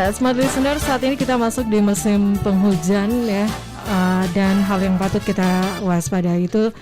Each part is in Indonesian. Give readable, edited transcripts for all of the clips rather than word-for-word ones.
Ya, smart listener, saat ini kita masuk di musim penghujan ya, dan hal yang patut kita waspadai itu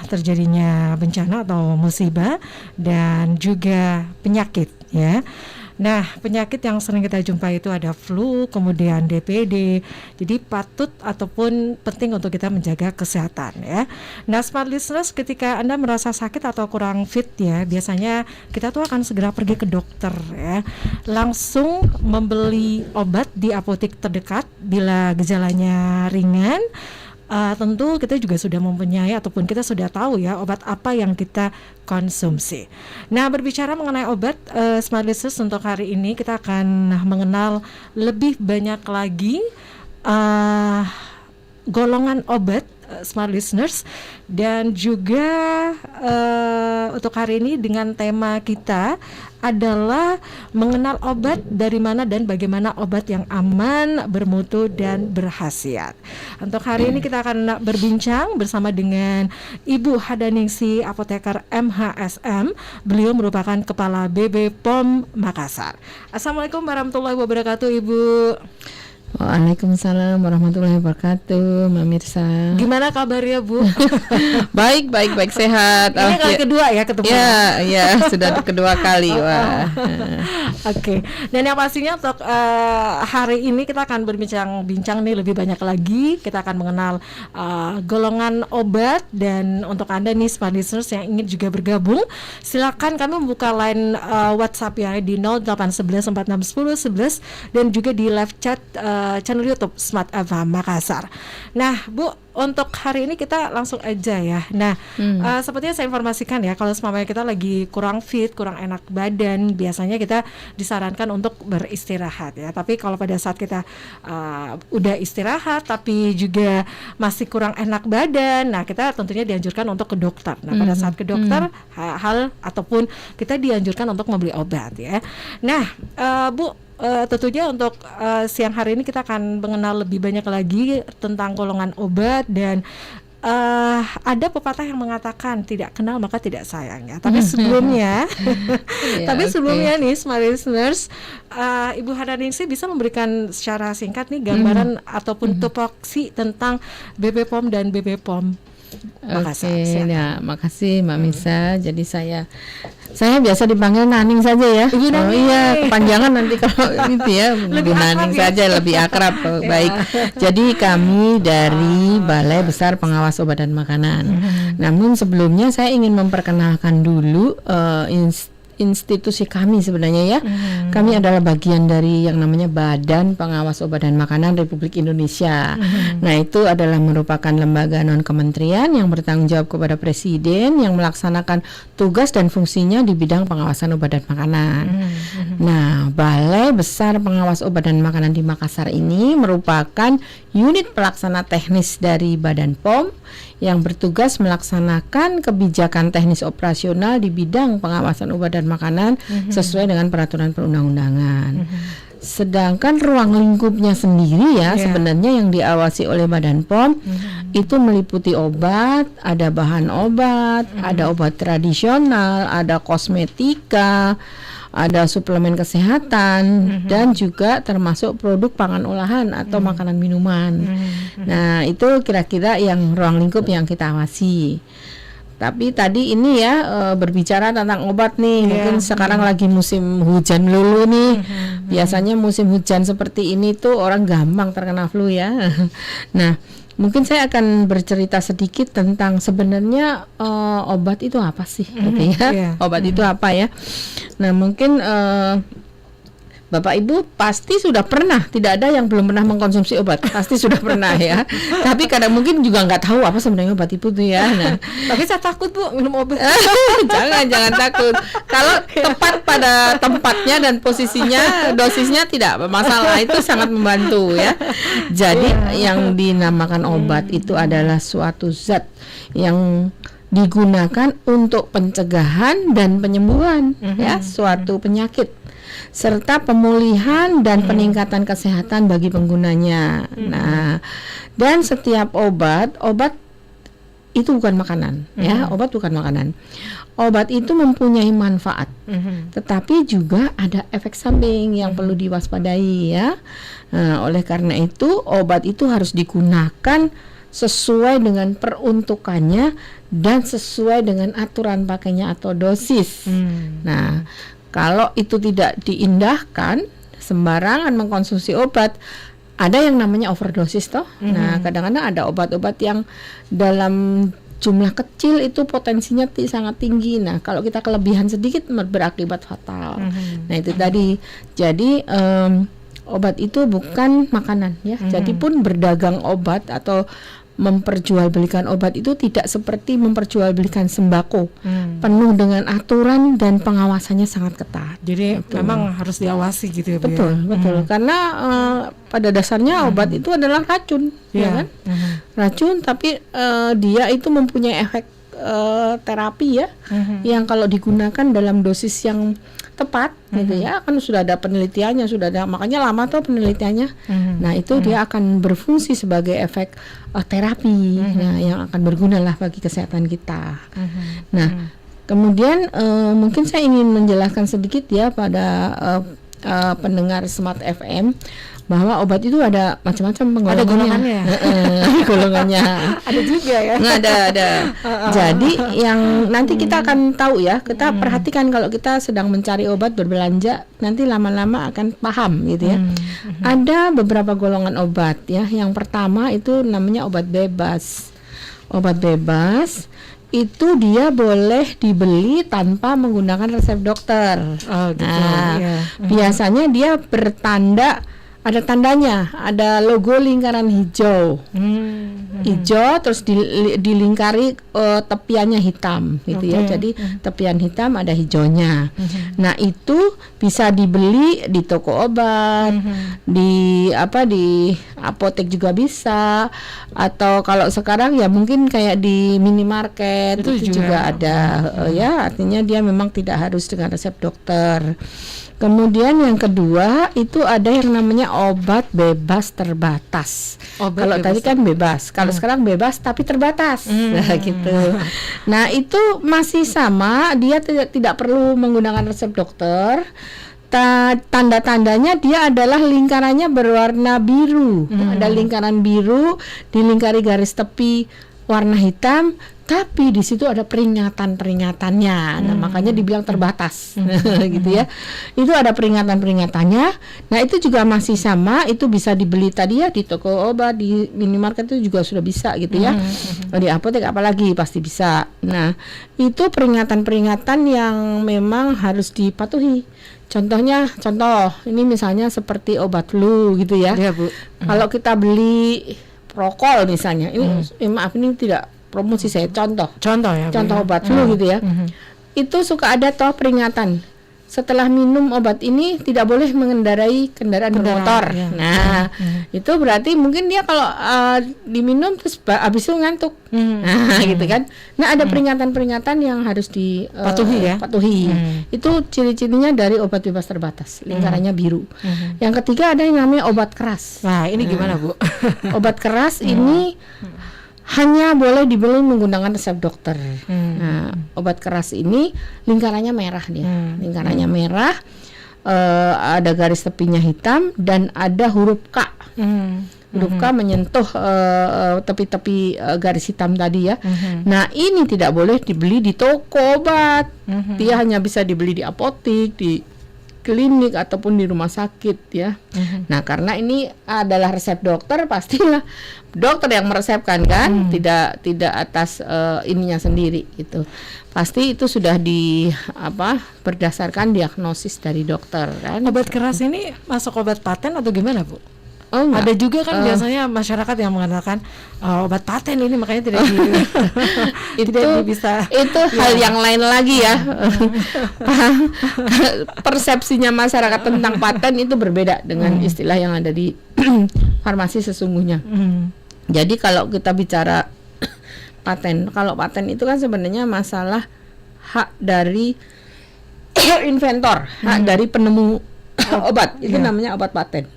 terjadinya bencana atau musibah dan juga penyakit ya. Nah, penyakit yang sering kita jumpai itu ada flu, kemudian DPD. Jadi patut ataupun penting untuk kita menjaga kesehatan ya. Nah, smart listeners, ketika Anda merasa sakit atau kurang fit ya, biasanya kita tuh akan segera pergi ke dokter ya. Langsung membeli obat di apotek terdekat bila gejalanya ringan. Tentu kita juga sudah mempunyai ataupun kita sudah tahu ya obat apa yang kita konsumsi. Nah, berbicara mengenai obat, smart listeners, untuk hari ini kita akan mengenal lebih banyak lagi golongan obat, smart listeners, dan juga untuk hari ini dengan tema kita adalah mengenal obat, dari mana dan bagaimana obat yang aman, bermutu dan berkhasiat. Untuk hari ini kita akan berbincang bersama dengan Ibu Hadaningsih, apoteker MHSM. Beliau merupakan Kepala BB POM Makassar. Assalamualaikum warahmatullahi wabarakatuh, Ibu. Waalaikumsalam warahmatullahi wabarakatuh, Mbak Mirsa. Gimana kabarnya, Bu? Baik, sehat. Ini kali kedua ya ketemu. Ya, sudah kedua kali. Wah. Oke. Dan yang pastinya untuk hari ini kita akan berbincang nih lebih banyak lagi. Kita akan mengenal golongan obat, dan untuk Anda nih smart listeners yang ingin juga bergabung, silakan kami membuka line WhatsApp ya di 0811 4610 11 dan juga di live chat channel YouTube Smart FM Makassar. Nah, Bu, untuk hari ini kita langsung aja ya. Nah, sepertinya saya informasikan ya, kalau semuanya kita lagi kurang fit, kurang enak badan, biasanya kita disarankan untuk beristirahat ya. Tapi kalau pada saat kita udah istirahat tapi juga masih kurang enak badan, nah kita tentunya dianjurkan untuk ke dokter. Nah, pada saat ke dokter, hal ataupun kita dianjurkan untuk membeli obat ya. Nah, Bu, tentunya untuk siang hari ini kita akan mengenal lebih banyak lagi tentang golongan obat, dan ada pepatah yang mengatakan tidak kenal maka tidak sayang ya. Tapi sebelumnya, sebelumnya nih smart listeners, Ibu Hadaningsih bisa memberikan secara singkat nih gambaran ataupun topoksi tentang BB POM dan BB POM Makassar. Oke, ya, makasih Mbak Mirsa. Jadi saya biasa dipanggil Naning saja ya. Ibu Naning. Oh iya, kepanjangan nanti kalau gitu ya. Ibu Naning saja lebih akrab. Baik. Jadi kami dari Balai Besar Pengawas Obat dan Makanan. Namun sebelumnya saya ingin memperkenalkan dulu institusi kami sebenarnya ya. Kami adalah bagian dari yang namanya Badan Pengawas Obat dan Makanan Republik Indonesia. Nah, itu adalah merupakan lembaga non-kementerian yang bertanggung jawab kepada Presiden, yang melaksanakan tugas dan fungsinya di bidang pengawasan obat dan makanan. Nah, Balai Besar Pengawas Obat dan Makanan di Makassar ini merupakan unit pelaksana teknis dari Badan POM yang bertugas melaksanakan kebijakan teknis operasional di bidang pengawasan obat dan makanan sesuai dengan peraturan perundang-undangan. Sedangkan ruang lingkupnya sendiri ya, sebenarnya yang diawasi oleh Badan POM itu meliputi obat, ada bahan obat, ada obat tradisional, ada kosmetika, ada suplemen kesehatan, dan juga termasuk produk pangan olahan atau makanan minuman. Nah, itu kira-kira yang ruang lingkup yang kita awasi. Tapi tadi ini ya berbicara tentang obat nih, mungkin sekarang lagi musim hujan lulu nih. Biasanya musim hujan seperti ini tuh orang gampang terkena flu ya. Nah, mungkin saya akan bercerita sedikit tentang sebenarnya obat itu apa sih, gitu ya. Obat itu apa ya? Nah, mungkin Bapak Ibu pasti sudah pernah, tidak ada yang belum pernah mengkonsumsi obat, pasti sudah pernah ya. Tapi kadang mungkin juga nggak tahu apa sebenarnya obat itu tuh ya. Nah, tapi saya takut, Bu, minum obat. jangan takut. Kalau tepat pada tempatnya dan posisinya, dosisnya tidak masalah, itu sangat membantu ya. Jadi yang dinamakan obat itu adalah suatu zat yang digunakan untuk pencegahan dan penyembuhan ya suatu penyakit, serta pemulihan dan peningkatan kesehatan bagi penggunanya. Nah, dan setiap obat itu bukan makanan, ya. Obat bukan makanan. Obat itu mempunyai manfaat, tetapi juga ada efek samping yang perlu diwaspadai, ya. Nah, oleh karena itu obat itu harus digunakan sesuai dengan peruntukannya dan sesuai dengan aturan pakainya atau dosis. Nah, kalau itu tidak diindahkan, sembarangan mengkonsumsi obat, ada yang namanya overdosis toh. Nah, kadang-kadang ada obat-obat yang dalam jumlah kecil itu potensinya sangat tinggi. Nah, kalau kita kelebihan sedikit berakibat fatal. Nah, itu tadi. Jadi obat itu bukan makanan, ya. Jadi pun berdagang obat atau memperjualbelikan obat itu tidak seperti memperjualbelikan sembako, penuh dengan aturan dan pengawasannya sangat ketat. Jadi memang harus diawasi gitu ya, Bu. Betul. Karena pada dasarnya obat itu adalah racun, ya kan? Racun, tapi dia itu mempunyai efek terapi, ya, yang kalau digunakan dalam dosis yang tepat, gitu ya, kan sudah ada penelitiannya, makanya lama tuh penelitiannya. Nah, itu dia akan berfungsi sebagai efek terapi, nah, yang akan berguna lah bagi kesehatan kita. Nah, kemudian mungkin saya ingin menjelaskan sedikit ya pada pendengar Smart FM bahwa obat itu ada macam-macam penggolongannya. Ada golongannya. Golongannya. Ada juga ya. Nah, ada. Jadi yang nanti kita akan tahu ya, kita perhatikan kalau kita sedang mencari obat berbelanja, nanti lama-lama akan paham gitu ya. Ada beberapa golongan obat ya. Yang pertama itu namanya obat bebas. Obat bebas itu dia boleh dibeli tanpa menggunakan resep dokter. Oh, gitu. Nah, biasanya dia ada tandanya, ada logo lingkaran hijau, terus dilingkari tepiannya hitam, gitu ya. Jadi tepian hitam ada hijaunya. Nah, itu bisa dibeli di toko obat, di apotek juga bisa, atau kalau sekarang ya mungkin kayak di minimarket itu juga ada, ya. Artinya dia memang tidak harus dengan resep dokter. Kemudian yang kedua itu ada yang namanya obat bebas terbatas. Kalau tadi kan bebas, kalau sekarang bebas tapi terbatas, nah, gitu. Nah, itu masih sama, dia tidak perlu menggunakan resep dokter. Tanda-tandanya dia adalah lingkarannya berwarna biru, ada lingkaran biru dilingkari garis tepi warna hitam, tapi di situ ada peringatan-peringatannya. Nah, makanya dibilang terbatas. Gitu ya. Itu ada peringatan-peringatannya. Nah, itu juga masih sama, itu bisa dibeli tadi ya di toko obat, di minimarket itu juga sudah bisa gitu ya. Di apotek apalagi pasti bisa. Nah, itu peringatan-peringatan yang memang harus dipatuhi. Contoh ini misalnya seperti obat flu gitu ya. Iya, Bu. Kalau kita beli Prokol misalnya, ini maaf ini tidak promosi saya, contoh ya, contoh obat flu gitu ya. Itu suka ada toh peringatan, setelah minum obat ini tidak boleh mengendarai kendaraan bermotor. Ya. Nah, itu berarti mungkin dia kalau diminum terus habis itu ngantuk. Nah, gitu kan. Nah, ada peringatan-peringatan yang harus dipatuhi. Itu ciri-cirinya dari obat bebas terbatas, lingkarannya biru. Yang ketiga ada yang namanya obat keras. Nah, ini gimana, Bu? Obat keras ini hanya boleh dibeli menggunakan resep dokter. Nah, obat keras ini lingkarannya merah dia. Lingkarannya merah, ada garis tepinya hitam dan ada huruf K. Huruf K menyentuh tepi-tepi garis hitam tadi ya. Nah, ini tidak boleh dibeli di toko obat. Dia hanya bisa dibeli di apotek, di klinik ataupun di rumah sakit ya. Nah, karena ini adalah resep dokter, pastilah dokter yang meresepkan kan, tidak atas ininya sendiri itu. Pasti itu sudah berdasarkan diagnosis dari dokter kan. Obat keras ini masuk obat paten atau gimana, Bu? Oh, ada juga kan biasanya masyarakat yang mengatakan obat paten ini makanya tidak bisa. Itu hal yang lain lagi ya. Persepsinya masyarakat tentang paten itu berbeda dengan istilah yang ada di farmasi sesungguhnya. Jadi kalau kita bicara paten, kalau paten itu kan sebenarnya masalah hak dari inventor, hak dari penemu obat. Itu namanya obat paten.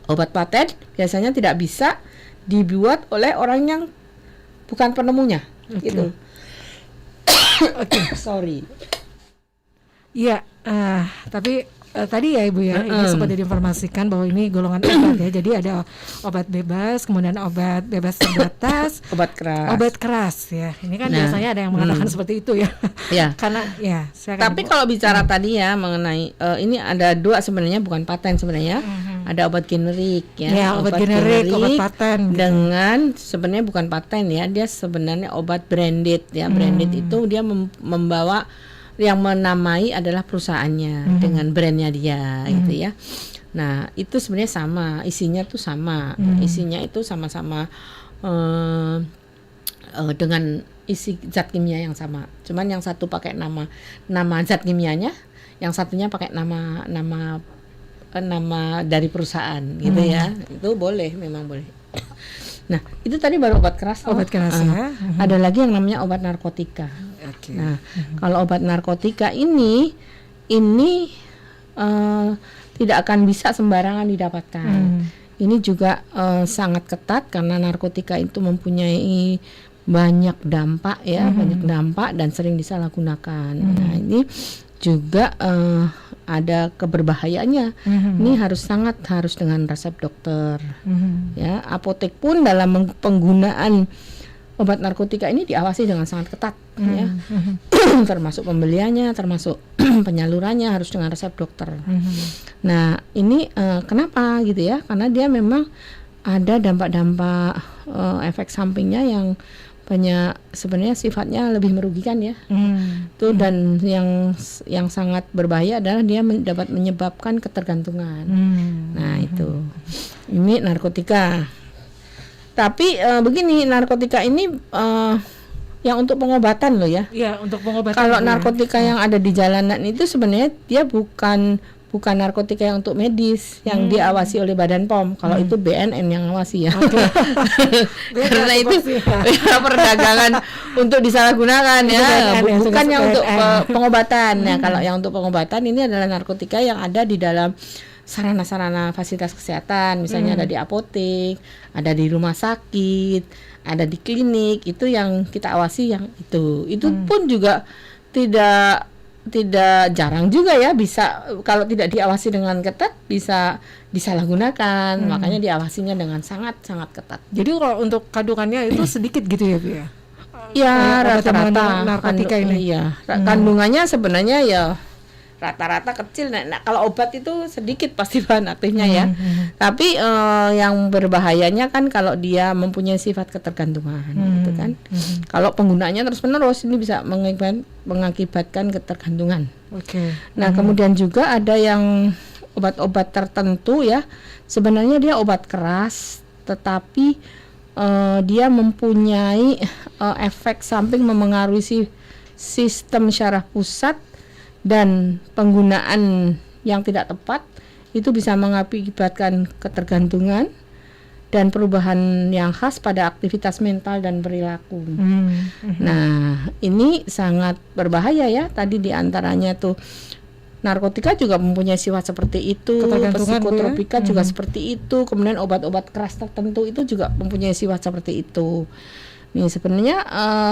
Obat paten biasanya tidak bisa dibuat oleh orang yang bukan penemunya, Oke. gitu. Sorry. Iya, tapi tadi ya Ibu ya, ini sempat diinformasikan bahwa ini golongan obat ya. Jadi ada obat bebas, kemudian obat bebas terbatas, Obat keras. obat keras ya. Ini kan Nah, biasanya ada yang mengatakan seperti itu ya. Ya. Karena ya, saya Tapi kalau bicara tadi ya mengenai ini ada dua sebenarnya, bukan paten sebenarnya. Ada obat generik ya. Ya, obat generik, obat paten gitu. Dengan sebenarnya bukan paten ya, dia sebenarnya obat branded ya. Branded itu dia membawa yang menamai adalah perusahaannya dengan brandnya dia gitu ya. Nah itu sebenarnya sama, isinya tuh sama, isinya itu sama-sama dengan isi zat kimia yang sama. Cuman yang satu pakai nama zat kimianya, yang satunya pakai nama dari perusahaan gitu ya. Itu boleh, memang boleh. Nah itu tadi baru obat keras. Obat keras ya. Ada lagi yang namanya obat narkotika. Oke. Nah, kalau obat narkotika ini tidak akan bisa sembarangan didapatkan. Ini juga sangat ketat karena narkotika itu mempunyai banyak dampak ya, banyak dampak dan sering disalahgunakan. Nah, ini juga ada keberbahayaannya. Ini harus dengan resep dokter. Ya, apotek pun dalam penggunaan obat narkotika ini diawasi dengan sangat ketat ya. Termasuk pembeliannya, termasuk penyalurannya harus dengan resep dokter. Nah, ini kenapa gitu ya? Karena dia memang ada dampak-dampak efek sampingnya yang banyak, sebenarnya sifatnya lebih merugikan ya. Tuh dan yang sangat berbahaya adalah dia dapat menyebabkan ketergantungan. Nah, itu. Ini narkotika. Tapi begini, narkotika ini yang untuk pengobatan loh ya. Iya, untuk pengobatan. Kalau narkotika yang ada di jalanan itu sebenarnya dia bukan narkotika yang untuk medis yang diawasi oleh Badan POM. Kalau itu BNN yang ngawasi ya. Karena itu perdagangan untuk disalahgunakan Itu ya, BNN ya, bukan yang BNN. untuk pengobatan. Nah, kalau yang untuk pengobatan ini adalah narkotika yang ada di dalam sarana-sarana fasilitas kesehatan, misalnya ada di apotek, ada di rumah sakit, ada di klinik, itu yang kita awasi yang itu. Itu pun juga tidak jarang juga ya, bisa kalau tidak diawasi dengan ketat bisa disalahgunakan. Makanya diawasinya dengan sangat-sangat ketat. Jadi kalau untuk kandungannya itu sedikit gitu ya Bu ya? Ya, Obat yang mengandung rata-rata narkotika ini. Iya, kandungannya sebenarnya ya rata-rata kecil. Nah, kalau obat itu sedikit pasti bahan aktifnya ya. Tapi yang berbahayanya kan kalau dia mempunyai sifat ketergantungan, gitu kan. Kalau penggunaannya terus-menerus ini bisa mengakibatkan ketergantungan. Oke. Nah, kemudian juga ada yang obat-obat tertentu ya. Sebenarnya dia obat keras, tetapi dia mempunyai efek samping memengaruhi sistem syaraf pusat, dan penggunaan yang tidak tepat itu bisa mengakibatkan ketergantungan dan perubahan yang khas pada aktivitas mental dan perilaku. Nah, ini sangat berbahaya ya. Tadi diantaranya tuh narkotika juga mempunyai sifat seperti itu, psikotropika juga seperti itu, kemudian obat-obat keras tertentu itu juga mempunyai sifat seperti itu. Nih sebenarnya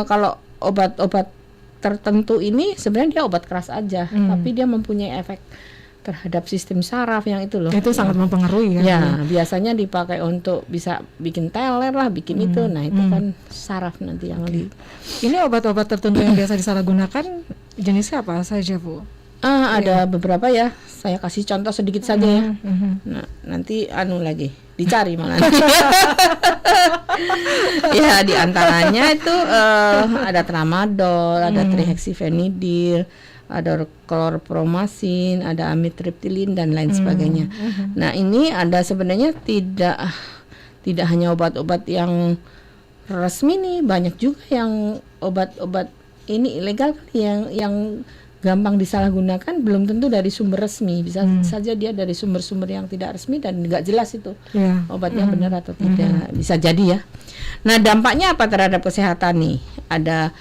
kalau obat-obat tertentu ini sebenarnya dia obat keras aja, tapi dia mempunyai efek terhadap sistem saraf yang itu loh. Itu sangat mempengaruhi kan? Ya, biasanya dipakai untuk bisa bikin teler lah, bikin itu. Nah, itu kan saraf nanti yang Ini obat-obat tertentu yang biasa disalahgunakan jenisnya apa saja, Bu? Ada beberapa ya. Saya kasih contoh sedikit saja ya. Nah, nanti lagi dicari malah. Ya, diantaranya itu ada tramadol, ada trihexyphenidyl, ada klorpromazin, ada amitriptilin dan lain sebagainya. Nah, ini ada sebenarnya tidak hanya obat-obat yang resmi nih, banyak juga yang obat-obat ini ilegal yang gampang disalahgunakan, belum tentu dari sumber resmi, bisa saja dia dari sumber-sumber yang tidak resmi dan nggak jelas itu obatnya benar atau tidak, bisa jadi ya. Nah, dampaknya apa terhadap kesehatan nih? Ada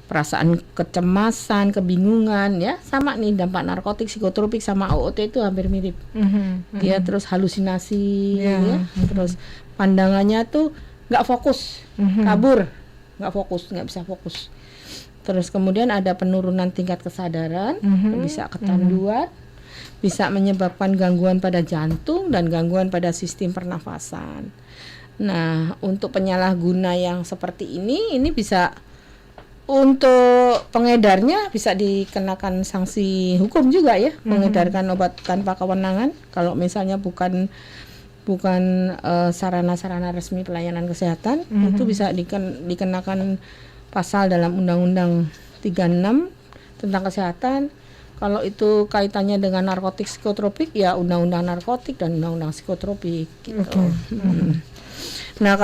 perasaan kecemasan, kebingungan ya, sama nih dampak narkotik, psikotropik sama OOT itu hampir mirip. Dia terus halusinasi, ya, terus pandangannya tuh nggak fokus, kabur. nggak bisa fokus. Terus kemudian ada penurunan tingkat kesadaran, bisa kecanduan, bisa menyebabkan gangguan pada jantung dan gangguan pada sistem pernafasan. Nah, untuk penyalahguna yang seperti ini bisa untuk pengedarnya bisa dikenakan sanksi hukum juga ya, mengedarkan obat tanpa kewenangan kalau misalnya bukan sarana-sarana resmi pelayanan kesehatan, itu bisa dikenakan pasal dalam Undang-Undang 36 tentang kesehatan. Kalau itu kaitannya dengan narkotik psikotropik ya Undang-Undang narkotik dan Undang-Undang psikotropik gitu. Nah,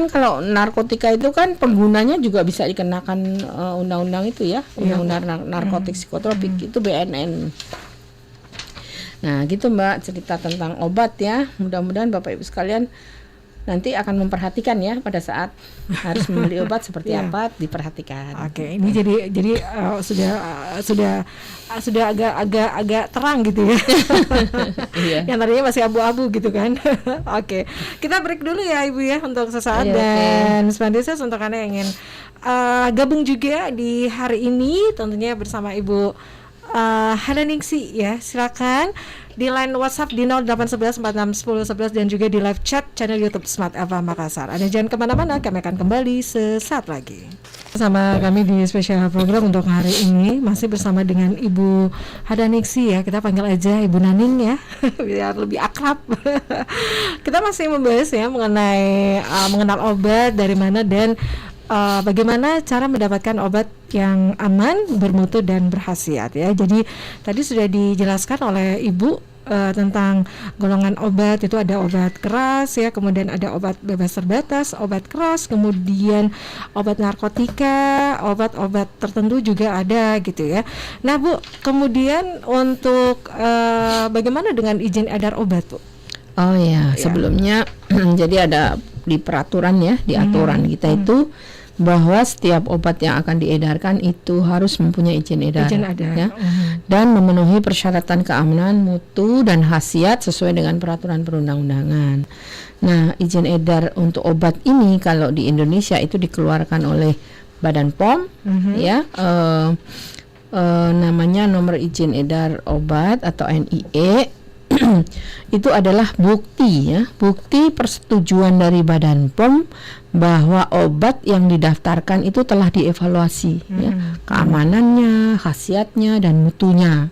kalau narkotika itu kan penggunanya juga bisa dikenakan undang-undang itu ya, Undang-Undang narkotik psikotropik itu BNN. Nah, gitu Mbak cerita tentang obat ya. Mudah-mudahan Bapak Ibu sekalian nanti akan memperhatikan ya pada saat harus membeli obat seperti apa, diperhatikan. Oke, ini jadi sudah agak terang gitu ya. Yang tadinya masih abu-abu gitu kan. Oke, kita break dulu ya Ibu ya untuk sesaat dan Spandesas untuk Anda yang ingin gabung juga di hari ini tentunya bersama Ibu Hana Ningsi ya, silakan di line WhatsApp di 0811 461011 dan juga di live chat channel YouTube Smart FM Makassar. Anda jangan kemana-mana, kami akan kembali sesaat lagi. Sama kami di spesial program untuk hari ini masih bersama dengan Ibu Hana Ningsi ya, kita panggil aja Ibu Naning ya, biar lebih akrab. Kita masih membahas ya mengenai mengenal obat dari mana dan bagaimana cara mendapatkan obat yang aman, bermutu dan berkhasiat ya. Jadi tadi sudah dijelaskan oleh Ibu tentang golongan obat, itu ada obat keras ya, kemudian ada obat bebas terbatas, obat keras, kemudian obat narkotika, obat-obat tertentu juga ada gitu ya. Nah Bu, kemudian untuk bagaimana dengan izin edar obat Bu? Oh ya, sebelumnya jadi ada di peraturan ya, di aturan kita itu bahwa setiap obat yang akan diedarkan itu harus mempunyai izin edar. Ya, dan memenuhi persyaratan keamanan, mutu dan khasiat sesuai dengan peraturan perundang-undangan. Nah, izin edar untuk obat ini kalau di Indonesia itu dikeluarkan oleh Badan POM, ya, namanya nomor izin edar obat atau NIE. Itu adalah bukti ya, bukti persetujuan dari Badan POM bahwa obat yang didaftarkan itu telah dievaluasi ya, keamanannya, khasiatnya dan mutunya.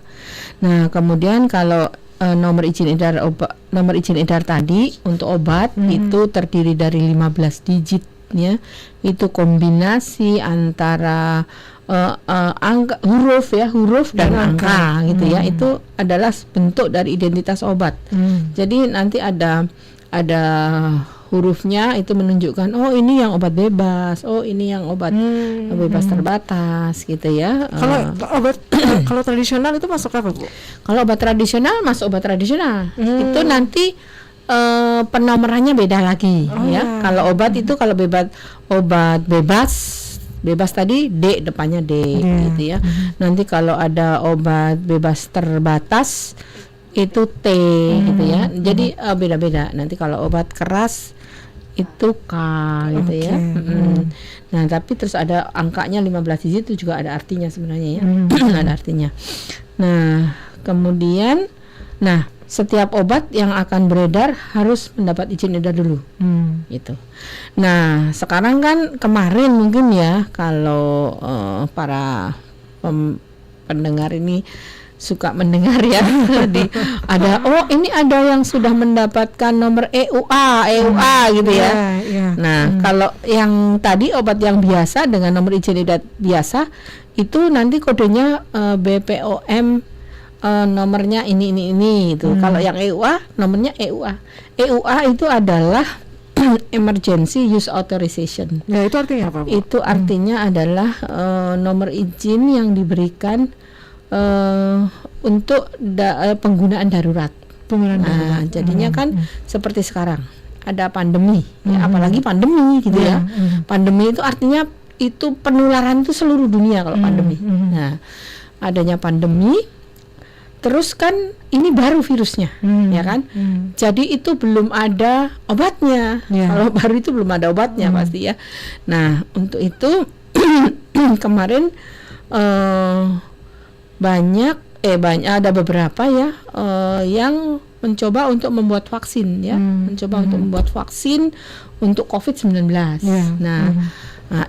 Nah, kemudian kalau nomor izin edar tadi untuk obat itu terdiri dari 15 digit ya. Itu kombinasi antara angka, huruf dan angka gitu ya. Itu adalah bentuk dari identitas obat. Jadi nanti ada hurufnya itu menunjukkan oh ini yang obat bebas, oh ini yang obat bebas terbatas gitu ya. Kalau obat kalau tradisional itu masuk apa Bu? Kalau obat tradisional masuk obat tradisional. Itu nanti penomorannya beda lagi ya. Kalau obat itu kalau obat bebas tadi D depannya D gitu ya. Nanti kalau ada obat bebas terbatas itu T gitu ya. Jadi beda-beda. Nanti kalau obat keras itu K gitu ya. Nah, tapi terus ada angkanya 15 digit itu juga ada artinya sebenarnya ya. Ada artinya. Nah, kemudian setiap obat yang akan beredar harus mendapat izin edar dulu. Gitu. Nah, sekarang kan kemarin mungkin ya kalau para pendengar ini suka mendengar ya ini ada yang sudah mendapatkan nomor EUA gitu ya. Nah, kalau yang tadi obat yang biasa dengan nomor izin edar biasa itu nanti kodenya BPOM, nomornya ini itu. Kalau yang EUA nomornya EUA. EUA itu adalah Emergency Use Authorization. Ya, itu artinya apa, Bu? Itu artinya adalah nomor izin yang diberikan untuk penggunaan darurat. Jadinya kan seperti sekarang ada pandemi, ya, apalagi pandemi gitu ya. Pandemi itu artinya itu penularan itu seluruh dunia kalau pandemi. Nah, adanya pandemi, Terus kan ini baru virusnya, ya kan? Jadi itu belum ada obatnya. Kalau baru itu belum ada obatnya pasti ya. Nah, untuk itu kemarin banyak ada beberapa ya yang mencoba untuk membuat vaksin ya, mencoba untuk membuat vaksin untuk COVID-19. Nah,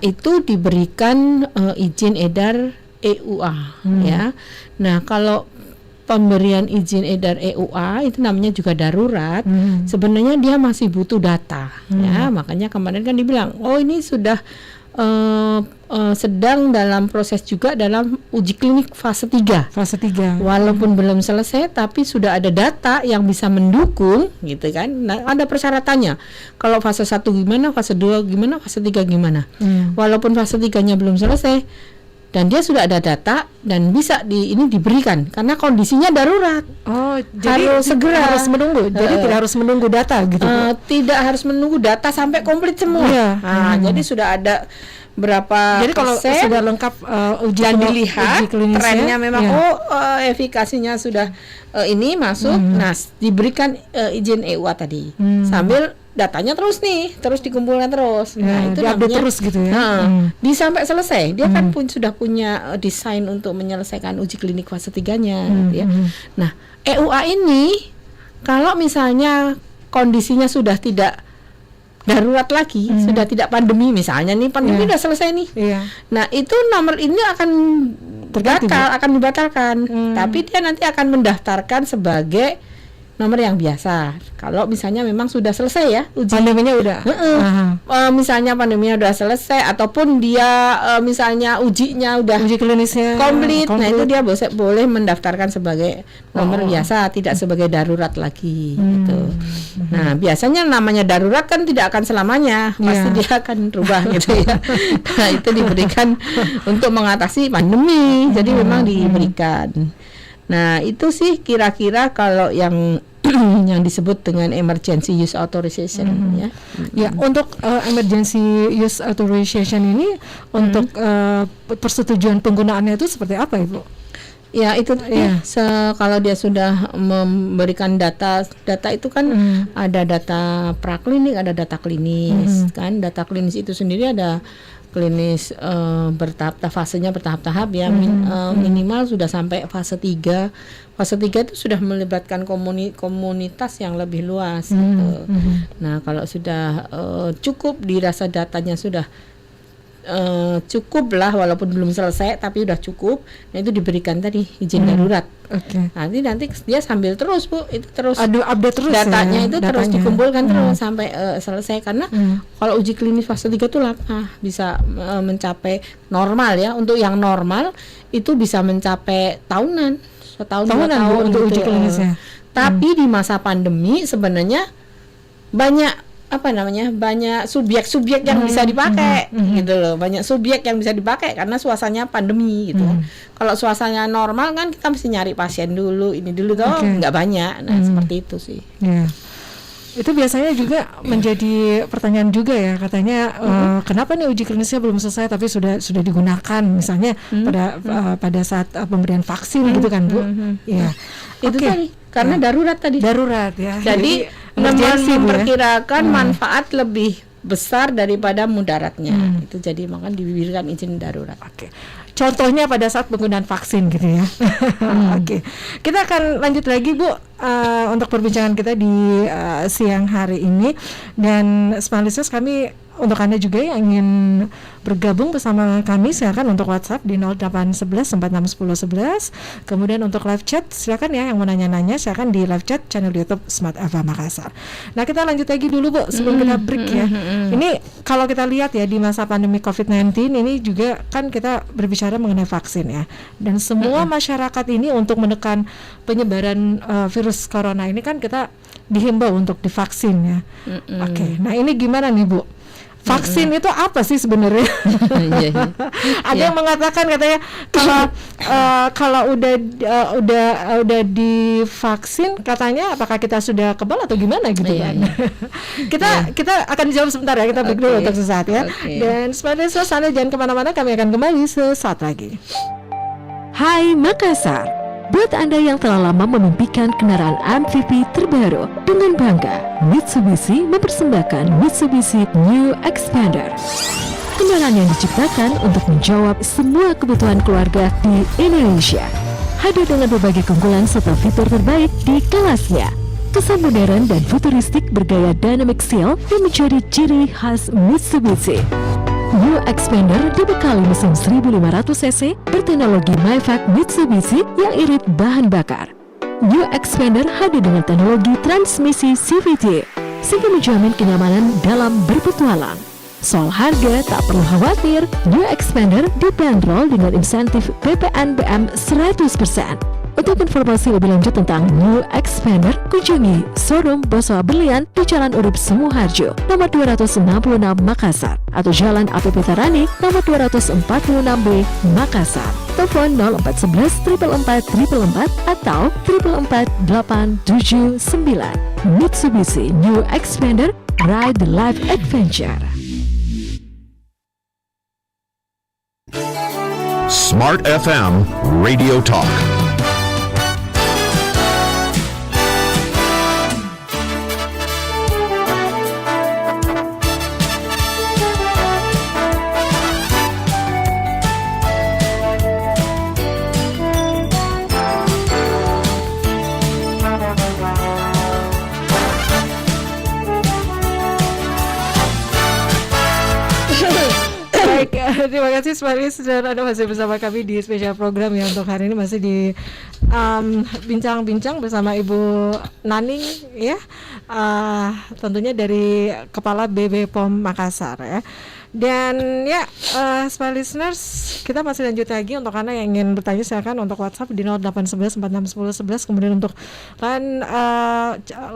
itu diberikan izin edar EUA ya. Nah, kalau pemberian izin edar EUA itu namanya juga darurat. Sebenarnya dia masih butuh data ya. Makanya kemarin kan dibilang, oh ini sudah sedang dalam proses juga dalam uji klinik fase 3. Walaupun belum selesai tapi sudah ada data yang bisa mendukung gitu kan. Nah, ada persyaratannya. Kalau fase 1 gimana, fase 2 gimana, fase 3 gimana. Walaupun fase 3-nya belum selesai dan dia sudah ada data dan bisa ini diberikan karena kondisinya darurat. Oh, jadi harus segera, harus menunggu. Jadi tidak harus menunggu data gitu. Tidak harus menunggu data sampai komplit semua. Jadi sudah ada berapa jadi kalau persen sudah lengkap dan dilihat trennya memang efikasinya sudah ini masuk. Nah, diberikan izin EUA tadi. Sambil datanya terus dikumpulkan terus. Nah, itu namanya terus gitu ya. Di sampai selesai. Dia kan sudah punya desain untuk menyelesaikan uji klinik fase 3-nya gitu ya. Nah, EUA ini kalau misalnya kondisinya sudah tidak darurat lagi, sudah tidak pandemi misalnya nih, pandemi udah selesai nih. Nah, itu nomor ini akan dibatalkan. Tapi dia nanti akan mendaftarkan sebagai nomor yang biasa. Kalau misalnya memang sudah selesai ya uji pandeminya udah. Misalnya pandeminya udah selesai ataupun dia misalnya uji klinisnya komplit. Nah, itu dia boleh mendaftarkan sebagai nomor biasa, tidak sebagai darurat lagi gitu. Nah, biasanya namanya darurat kan tidak akan selamanya, pasti dia akan berubah gitu ya. Nah, itu diberikan untuk mengatasi pandemi. Jadi memang diberikan. Nah, itu sih kira-kira kalau yang yang disebut dengan emergency use authorization ya. Ya, untuk emergency use authorization ini untuk persetujuan penggunaannya itu seperti apa, Ibu? Ya, itu kalau dia sudah memberikan data itu kan ada data praklinik, ada data klinis kan. Data klinis itu sendiri ada klinis fasenya bertahap-tahap ya. Minimal sudah sampai fase 3. Fase 3 itu sudah melibatkan komunitas yang lebih luas gitu. Nah, kalau sudah cukup, dirasa datanya sudah cukup lah, walaupun belum selesai tapi udah cukup, nah itu diberikan tadi izin darurat. Nanti dia sambil terus, Bu, itu terus update terus datanya itu terus dikumpulkan terus sampai selesai karena kalau uji klinis fase 3 itu lama, bisa mencapai normal ya. Untuk yang normal itu bisa mencapai setahun 2 tahun untuk gitu. Uji klinisnya. Tapi di masa pandemi sebenarnya banyak subyek-subyek yang bisa dipakai gitu loh. Banyak subyek yang bisa dipakai karena suasananya pandemi gitu. Kalau suasananya normal kan kita mesti nyari pasien dulu, ini dulu nggak banyak. Nah, seperti itu sih. Itu biasanya juga menjadi pertanyaan juga ya, katanya kenapa nih uji klinisnya belum selesai tapi sudah digunakan misalnya pada saat pemberian vaksin gitu kan, Bu. Itu tadi karena darurat ya. Jadi memperkirakan manfaat lebih besar daripada mudaratnya. Itu jadi makanya diberikan izin darurat. Contohnya pada saat penggunaan vaksin gitu ya. Kita akan lanjut lagi, Bu, untuk perbincangan kita di siang hari ini. Dan Smart Listeners, kami untuk Anda juga yang ingin bergabung bersama kami, silakan untuk WhatsApp di 0811 461011. Kemudian untuk live chat, silakan ya yang mau nanya-nanya, silakan di live chat channel YouTube Smart FM Makassar. Nah, kita lanjut lagi dulu, Bu, sebelum kita break ya. Ini kalau kita lihat ya di masa pandemi COVID-19 ini juga kan kita berbicara mengenai vaksin ya. Dan semua masyarakat ini untuk menekan penyebaran virus corona ini kan kita dihimbau untuk divaksin ya. Nah ini gimana nih, Bu? Vaksin itu apa sih sebenarnya? Ada yang mengatakan katanya kalau udah divaksin katanya apakah kita sudah kebal atau gimana gitu kan? Kita akan jawab sebentar ya, kita break dulu untuk sesaat ya. Dan Smart Listeners, Anda jangan kemana-mana, kami akan kembali sesaat lagi. Hai Makassar, Buat Anda yang telah lama memimpikan kendaraan MPV terbaru, dengan bangga Mitsubishi mempersembahkan Mitsubishi New Xpander. Kendaraan yang diciptakan untuk menjawab semua kebutuhan keluarga di Indonesia. Hadir dengan berbagai keunggulan serta fitur terbaik di kelasnya. Kesan modern dan futuristik bergaya dynamic seal yang menjadi ciri khas Mitsubishi. New Xpander dibekali mesin 1500 cc berteknologi MIFAC Mitsubishi yang irit bahan bakar. New Xpander hadir dengan teknologi transmisi CVT sehingga menjamin kenyamanan dalam berpetualang. Soal harga tak perlu khawatir, New Xpander dibanderol dengan insentif PPNBM 100%. Untuk informasi lebih lanjut tentang New Xpander, kunjungi showroom Bosowa Berlian di Jalan Urip Sumoharjo, nomor 266 Makassar, atau Jalan APP Tarani, nomor 246B, Makassar. Telepon 0411 444 atau 444 879. Mitsubishi New Xpander, ride the life adventure. Smart FM Radio Talk. Terima kasih Smaris, dan Anda masih bersama kami di spesial program yang untuk hari ini masih di bincang-bincang bersama Ibu Naning ya, tentunya dari Kepala BB POM Makassar ya. Dan ya, smart listeners, kita masih lanjut lagi. Untuk Anda yang ingin bertanya silakan untuk WhatsApp di 0811 4610 11. Kemudian untuk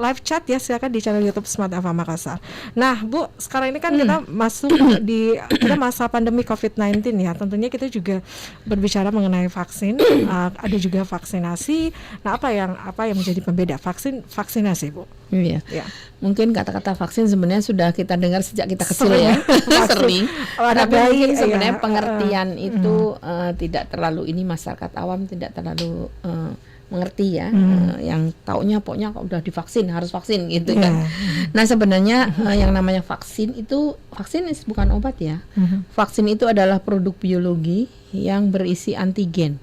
live chat ya silakan di channel YouTube Smart FM Makassar. Nah Bu, sekarang ini kan kita masuk di kita masa pandemi COVID-19 ya. Tentunya kita juga berbicara mengenai vaksin, ada juga vaksinasi. Nah apa yang menjadi pembeda vaksinasi Bu? Iya. Ya. Mungkin kata-kata vaksin sebenarnya sudah kita dengar sejak kita kecil ya. Sering. Tapi mungkin sebenarnya pengertian itu tidak terlalu, ini masyarakat awam tidak terlalu mengerti ya. Yang taunya pokoknya kalau udah divaksin harus vaksin gitu kan. Nah sebenarnya yang namanya vaksin bukan obat ya. Vaksin itu adalah produk biologi yang berisi antigen.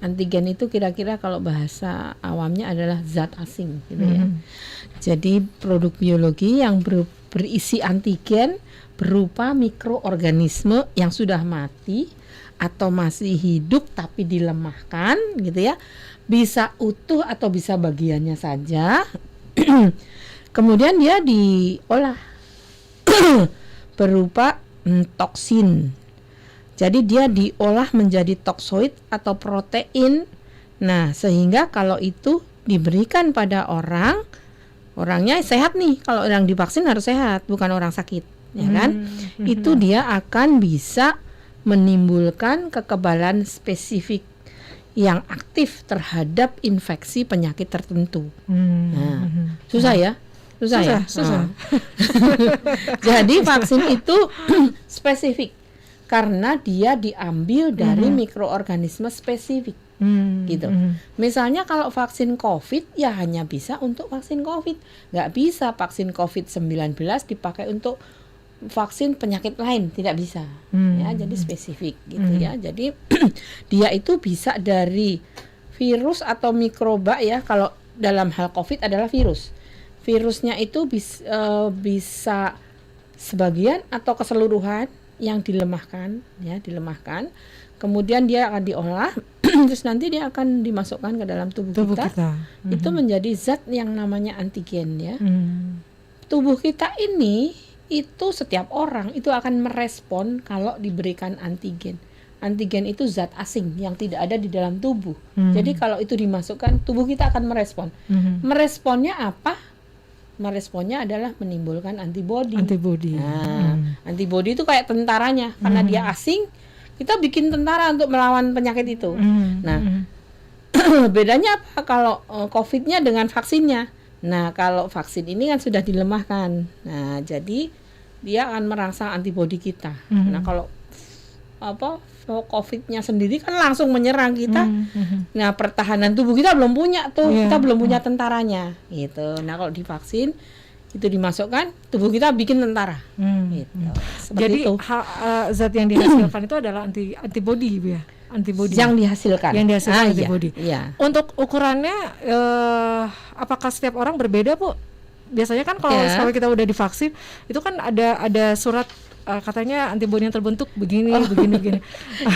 Antigen itu kira-kira kalau bahasa awamnya adalah zat asing gitu ya. Jadi produk biologi yang berisi antigen berupa mikroorganisme yang sudah mati atau masih hidup tapi dilemahkan gitu ya. Bisa utuh atau bisa bagiannya saja. Kemudian dia diolah berupa toksin. Jadi dia diolah menjadi toksoid atau protein. Nah, sehingga kalau itu diberikan pada orangnya sehat nih. Kalau orang divaksin harus sehat, bukan orang sakit, ya kan? Itu dia akan bisa menimbulkan kekebalan spesifik yang aktif terhadap infeksi penyakit tertentu. Nah, susah ya? Susah ya? Susah. Jadi vaksin itu spesifik karena dia diambil dari mikroorganisme spesifik. Gitu. Misalnya kalau vaksin COVID ya hanya bisa untuk vaksin COVID, nggak bisa vaksin COVID-19 dipakai untuk vaksin penyakit lain, tidak bisa. Ya, jadi spesifik gitu ya. Jadi dia itu bisa dari virus atau mikroba ya. Kalau dalam hal COVID adalah virus. Virusnya itu bisa sebagian atau keseluruhan yang dilemahkan ya, kemudian dia akan diolah terus nanti dia akan dimasukkan ke dalam tubuh kita. Itu menjadi zat yang namanya antigen ya. Tubuh kita ini itu setiap orang itu akan merespon kalau diberikan antigen. Antigen itu zat asing yang tidak ada di dalam tubuh. Jadi kalau itu dimasukkan, tubuh kita akan merespon. Meresponnya apa? Meresponnya adalah menimbulkan antibodi. Nah, antibodi itu kayak tentaranya, karena dia asing, kita bikin tentara untuk melawan penyakit itu. Nah, bedanya apa kalau COVID-nya dengan vaksinnya? Nah, kalau vaksin ini kan sudah dilemahkan. Nah, jadi dia akan merangsang antibodi kita. Nah, kalau COVID-nya sendiri kan langsung menyerang kita. Nah, pertahanan tubuh kita belum punya tuh, Iya. kita belum punya tentaranya gitu. Nah, kalau divaksin itu dimasukkan, tubuh kita bikin tentara. Gitu. Seperti Jadi itu. zat yang dihasilkan itu adalah antibody, Bu ya. Antibody Yang dihasilkan. Yang dihasilkan Iya, antibody. iya. Untuk ukurannya apakah setiap orang berbeda, Bu? Biasanya kan kalau Ya. sekali kita udah divaksin itu kan ada surat katanya antibody yang terbentuk begini.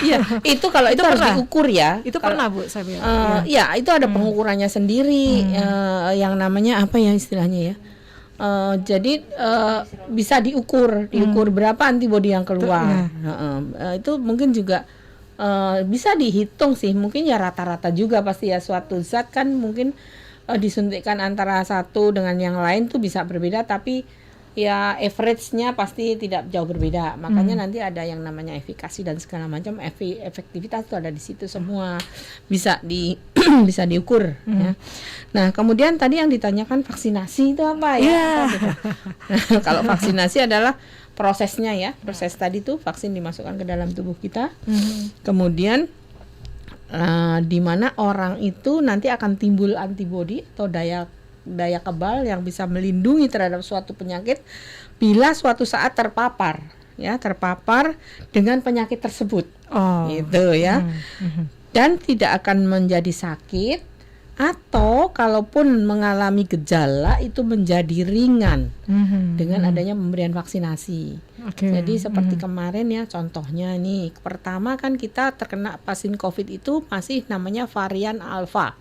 Iya, itu kalau itu Itu harus pernah? diukur ya. Itu Kalau- pernah, Bu, saya bilang. Ya, itu ada pengukurannya sendiri, yang namanya apa ya istilahnya ya. Jadi bisa diukur berapa antibodi yang keluar. Itu mungkin juga bisa dihitung sih, mungkin ya rata-rata juga pasti ya, suatu zat kan mungkin disuntikkan antara satu dengan yang lain tuh bisa berbeda, tapi ya average-nya pasti tidak jauh berbeda. Makanya nanti ada yang namanya efikasi dan segala macam, efektivitas itu ada di situ semua, bisa bisa diukur ya. Nah, kemudian tadi yang ditanyakan vaksinasi itu apa ya? Iya. Apa gitu? Nah, kalau vaksinasi adalah prosesnya ya, proses tadi tuh vaksin dimasukkan ke dalam tubuh kita, kemudian di mana orang itu nanti akan timbul antibodi atau daya kebal yang bisa melindungi terhadap suatu penyakit bila suatu saat terpapar dengan penyakit tersebut. Gitu ya. Dan tidak akan menjadi sakit, atau kalaupun mengalami gejala itu menjadi ringan dengan adanya pemberian vaksinasi. Jadi seperti kemarin ya, contohnya nih, pertama kan kita terkena pasien COVID itu masih namanya varian alfa,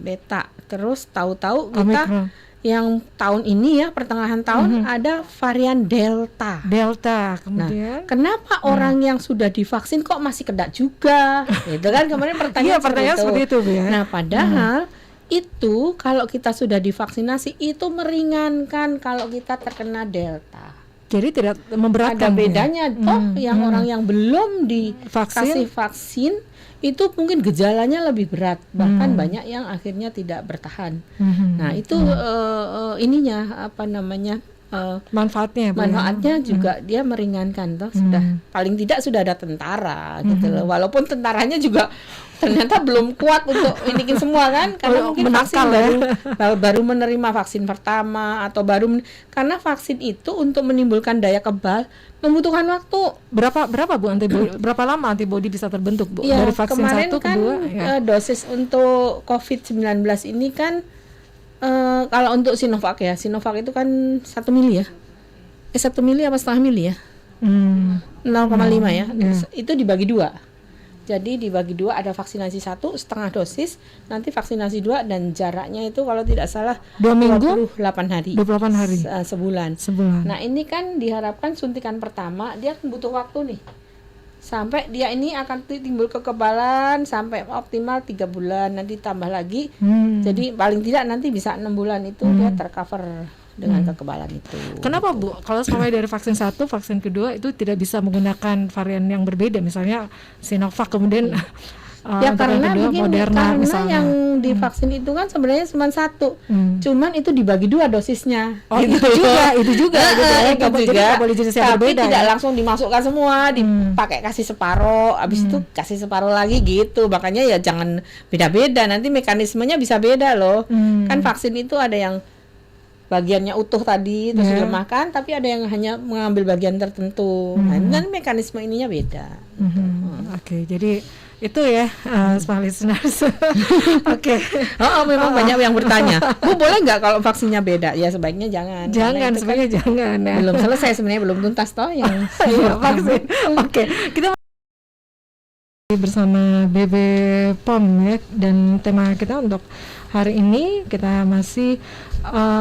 beta, terus tahu-tahu kita Omicron. yang tahun ini ya, pertengahan tahun ada varian delta. Kemudian Kenapa orang yang sudah divaksin kok masih kena juga? Itu kan kemarin pertanyaan, pertanyaan seperti itu, Bu ya. Nah, padahal itu kalau kita sudah divaksinasi itu meringankan kalau kita terkena delta. jadi tidak memberatkan. Ada bedanya toh, yang orang yang belum dikasih Vaksin? vaksin itu mungkin gejalanya lebih berat, bahkan banyak yang akhirnya tidak bertahan. Nah, itu ininya apa namanya? Manfaatnya, Bu, ya? Manfaatnya juga dia meringankan toh, sudah paling tidak sudah ada tentara gitu loh. Walaupun tentaranya juga ternyata belum kuat untuk inikin semua kan, karena mungkin vaksin baru menerima vaksin pertama atau karena vaksin itu untuk menimbulkan daya kebal membutuhkan waktu. Berapa Bu antibody? Berapa lama antibody bisa terbentuk, Bu? Ya, Dari vaksin kemarin 1 kan kedua ya. dosis untuk COVID-19 ini kan kalau untuk Sinovac ya, Sinovac itu kan 1 mili ya. 1 mili apa setengah mili ya? 0,5 ya. Itu dibagi 2. Jadi dibagi 2, ada vaksinasi 1 setengah dosis, nanti vaksinasi 2, dan jaraknya itu kalau tidak salah 2 minggu? 28 hari. 28 hari. Sebulan. Nah, ini kan diharapkan suntikan pertama dia butuh waktu nih. Sampai dia ini akan timbul kekebalan sampai optimal 3 bulan, nanti tambah lagi. Jadi paling tidak nanti bisa 6 bulan itu dia tercover dengan kekebalan itu. Kenapa, Bu? Kalau sampai dari vaksin 1, vaksin kedua itu tidak bisa menggunakan varian yang berbeda, misalnya Sinovac kemudian Ya untuk yang karena kedua begini, Moderna karena misalnya. yang divaksin itu kan sebenarnya cuma 1, cuman itu dibagi 2 dosisnya. Itu juga gitu ya. Itu Jadi juga. nggak boleh jenis yang Tapi berbeda tidak ya. langsung dimasukkan semua, dipakai kasih separuh, habis itu kasih separuh lagi gitu. Makanya ya jangan beda-beda, nanti mekanismenya bisa beda loh. Kan vaksin itu ada yang bagiannya utuh tadi terus dilemahkan, tapi ada yang hanya mengambil bagian tertentu. Nah, nanti mekanisme ininya beda. Oke, jadi itu ya, smart listeners. Oke. Memang banyak yang bertanya, Bu boleh nggak kalau vaksinnya beda? Ya sebaiknya jangan. Jangan, sebenarnya jangan ya. Belum selesai sebenarnya, belum tuntas toh yang Iya, vaksin. Oke, kita bersama BB POM ya, dan tema kita untuk hari ini kita masih